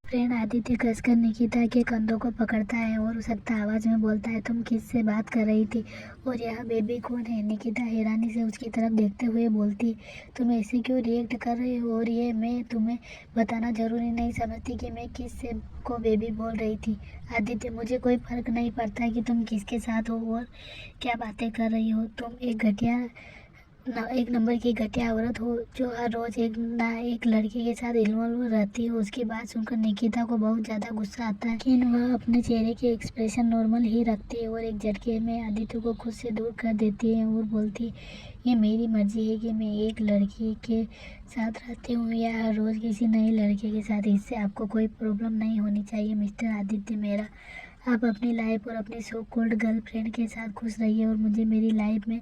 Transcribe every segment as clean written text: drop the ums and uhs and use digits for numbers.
Friend Aditya कसकर निकिता के कंधों को पकड़ता है और सख्त आवाज में बोलता है, तुम किससे बात कर रही थी और यह बेबी कौन है? निकिता हैरानी से उसकी तरफ देखते हुए बोलती, तुम ऐसे क्यों रिएक्ट कर रही हो? और ये मैं तुम्हें बताना जरूरी नहीं समझती कि मैं किससे को बेबी बोल रही थी? आदित्य, मुझे कोई फर्क नहीं पड़ता कि तुम किसके साथ हो और क्या बातें कर रही हो। तुम एक नंबर की घटिया औरत हो जो हर रोज एक लड़के के साथ इन्वॉल्व रहती हो। उसकी बात सुनकर निकिता को बहुत ज्यादा गुस्सा आता है, लेकिन वह अपने चेहरे के एक्सप्रेशन नॉर्मल ही रखती है और एक झटके में आदित्य को खुद से दूर कर देती है और बोलती, ये मेरी मर्जी है कि मैं एक लड़की के साथ रहती हूँ या हर रोज किसी नए लड़के के साथ। इससे आपको कोई प्रॉब्लम नहीं होनी चाहिए मिस्टर आदित्य मेरा। आप अपनी लाइफ और अपनी सो कॉल्ड गर्लफ्रेंड के साथ खुश रहिए और मुझे मेरी लाइफ में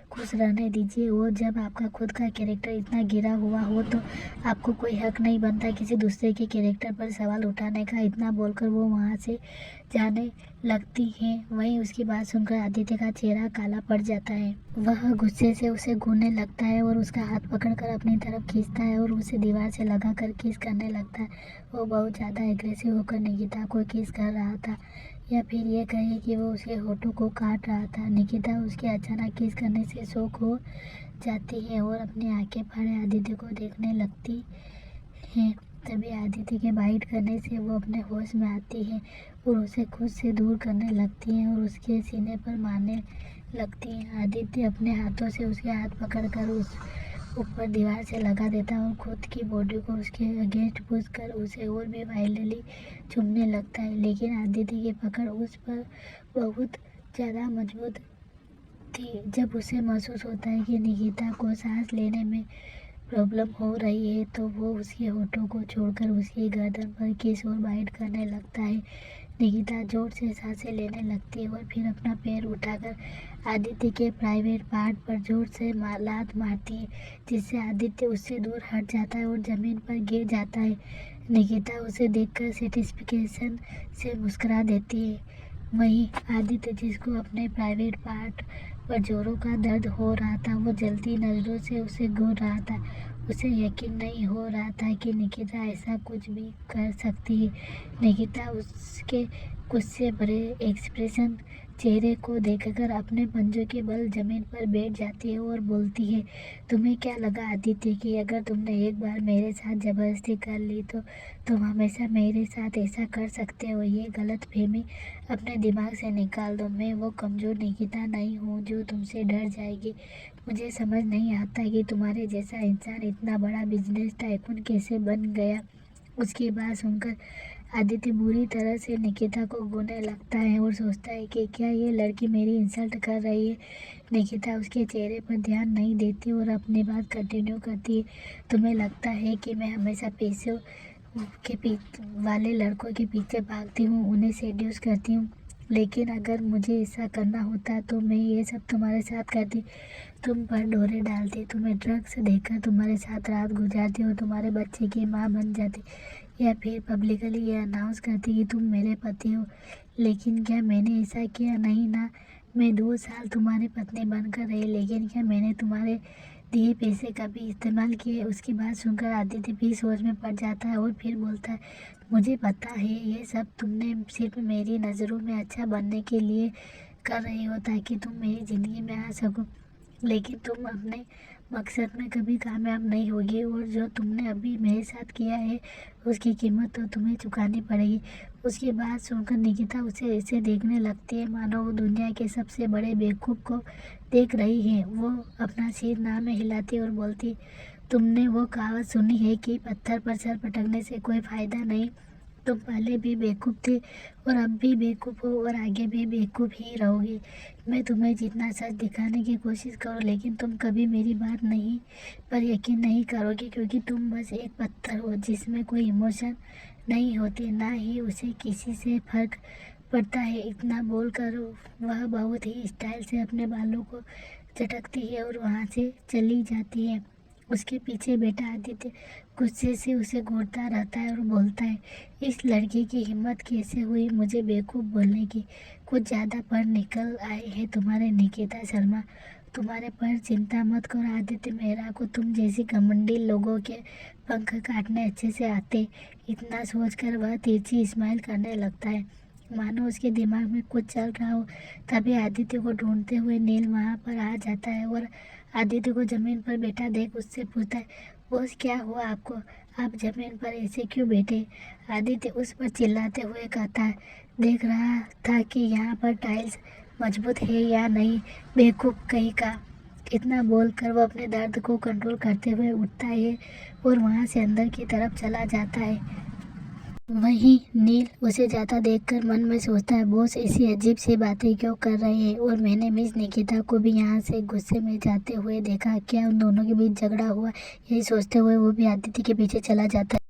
खुश रहने दीजिए। और जब आपका खुद का कैरेक्टर इतना गिरा हुआ हो तो आपको कोई हक नहीं बनता किसी दूसरे के कैरेक्टर पर सवाल उठाने का। इतना बोलकर वो वहाँ से जाने लगती है। वहीं उसकी बात सुनकर आदित्य का चेहरा काला पड़ जाता है। वह गुस्से से उसे घूरने लगता है और उसका हाथ पकड़कर अपनी तरफ खींचता है और उसे दीवार से लगाकर किस करने लगता है। वो बहुत ज़्यादा एग्रेसिव होकर निकिता को किस कर रहा था, या फिर ये कहे कि वो उसके होठों को काट रहा था। निकिता उसके अचानक किस करने से शॉक हो जाती है और अपनी आंखें फाड़े आदित्य को देखने लगती है। तभी आदित्य के बाइट करने से वो अपने होश में आती है और उसे खुद से दूर करने लगती है और उसके सीने पर मारने लगती है। आदित्य अपने हाथों से उसके हाथ पकड़कर उस ऊपर दीवार से लगा देता है और खुद की बॉडी को उसके अगेंस्ट पुश कर उसे और भी वायलेंटली चूमने लगता है। लेकिन आदित्य की पकड़ उस पर बहुत ज़्यादा मजबूत थी। जब उसे महसूस होता है कि निकिता को सांस लेने में प्रॉब्लम हो रही है तो वो उसके होठों को छोड़कर उसकी गर्दन पर किस और बाइट करने लगता है। निकिता जोर से सांसें लेने लगती है और फिर अपना पैर उठाकर आदित्य के प्राइवेट पार्ट पर जोर से लात मारती है, जिससे आदित्य उससे दूर हट जाता है और जमीन पर गिर जाता है। निकिता उसे देखकर सेटिस्फिकेशन से मुस्कुरा देती है। वहीं आदित्य, जिसको अपने प्राइवेट पार्ट पर जोरों का दर्द हो रहा था, वो जलती नजरों से उसे घूर रहा था। उसे यकीन नहीं हो रहा था कि निकिता ऐसा कुछ भी कर सकती है। निकिता उसके गुस्से भरे एक्सप्रेशन चेहरे को देखकर अपने पंजों के बल जमीन पर बैठ जाती है और बोलती है, तुम्हें क्या लगा आदित्य कि अगर तुमने एक बार मेरे साथ जबरदस्ती कर ली तो तुम हमेशा मेरे साथ ऐसा कर सकते हो? ये गलतफहमी अपने दिमाग से निकाल दो। मैं वो कमजोर निकिता नहीं हूँ जो तुमसे डर जाएगी। मुझे समझ नहीं आता कि तुम्हारे जैसा इंसान इतना बड़ा बिजनेस टाइकून कैसे बन गया। उसकी बात सुनकर आदित्य बुरी तरह से निकिता को घूरने लगता है और सोचता है कि क्या ये लड़की मेरी इंसल्ट कर रही है। निकिता उसके चेहरे पर ध्यान नहीं देती और अपनी बात कंटिन्यू करती है, तुम्हें लगता है कि मैं हमेशा पैसों के वाले लड़कों के पीछे भागती हूँ, उन्हें सेड्यूस करती हूँ, लेकिन अगर मुझे ऐसा करना होता तो मैं ये सब तुम्हारे साथ करती, तुम पर डोरे डालती, तुम्हें ड्रग्स देकर तुम्हारे साथ रात गुजारती और तुम्हारे बच्चे की माँ बन जाती, या फिर पब्लिकली ये अनाउंस करती कि तुम मेरे पति हो। लेकिन क्या मैंने ऐसा किया? नहीं ना। मैं 2 साल तुम्हारी पत्नी बनकर रही, लेकिन क्या मैंने तुम्हारे दिए पैसे कभी इस्तेमाल किए? उसकी बात सुनकर आदित्य भी सोच में पड़ जाता है और फिर बोलता है, मुझे पता है ये सब तुमने सिर्फ मेरी नज़रों में अच्छा बनने के लिए कर रही हो ताकि तुम मेरी ज़िंदगी में आ सको, लेकिन तुम अपने मकसद में कभी कामयाब नहीं होगी और जो तुमने अभी मेरे साथ किया है उसकी कीमत तो तुम्हें चुकानी पड़ेगी। उसकी बात सुनकर निकिता उसे ऐसे देखने लगती है मानो वो दुनिया के सबसे बड़े बेवकूफ़ को देख रही है। वो अपना सिर ना में हिलाती और बोलती, तुमने वो कहावत सुनी है कि पत्थर पर सर पटकने से कोई फायदा नहीं? तुम पहले भी बेवकूफ़ थे और अब भी बेवकूफ़ हो और आगे भी बेवकूफ़ ही रहोगे। मैं तुम्हें जितना सच दिखाने की कोशिश करूँ लेकिन तुम कभी मेरी बात नहीं पर यकीन नहीं करोगे, क्योंकि तुम बस एक पत्थर हो जिसमें कोई इमोशन नहीं होती, ना ही उसे किसी से फर्क पड़ता है। इतना बोलकर वह बहुत ही स्टाइल से अपने बालों को झटकती है और वहाँ से चली जाती है। उसके पीछे बैठा आदित्य गुस्से से उसे घूरता रहता है और बोलता है, इस लड़की की हिम्मत कैसे हुई मुझे बेवकूफ़ बोलने की? कुछ ज़्यादा पढ़ निकल आए हैं तुम्हारे निकिता शर्मा। तुम्हारे पर चिंता मत करो आदित्य मेहरा को तुम जैसी घमंडी लोगों के पंख काटने अच्छे से आते। इतना सोचकर वह तिरछी स्माइल करने लगता है, मानो उसके दिमाग में कुछ चल रहा हो। तभी आदित्य को ढूंढते हुए नील वहाँ पर आ जाता है और आदित्य को जमीन पर बैठा देख उससे पूछता है, बॉस क्या हुआ आपको, आप जमीन पर ऐसे क्यों बैठे। आदित्य उस पर चिल्लाते हुए कहता है, देख रहा था कि यहाँ पर टाइल्स मजबूत है या नहीं, बेवकूफ़ कहीं का। इतना बोलकर वो अपने दर्द को कंट्रोल करते हुए उठता है और वहाँ से अंदर की तरफ चला जाता है। वहीं नील उसे जाता देखकर मन में सोचता है, बॉस ऐसी अजीब सी बातें क्यों कर रहे हैं। और मैंने मिस निकिता को भी यहाँ से गुस्से में जाते हुए देखा, क्या उन दोनों के बीच झगड़ा हुआ। यही सोचते हुए वो भी आदित्य के पीछे चला जाता है।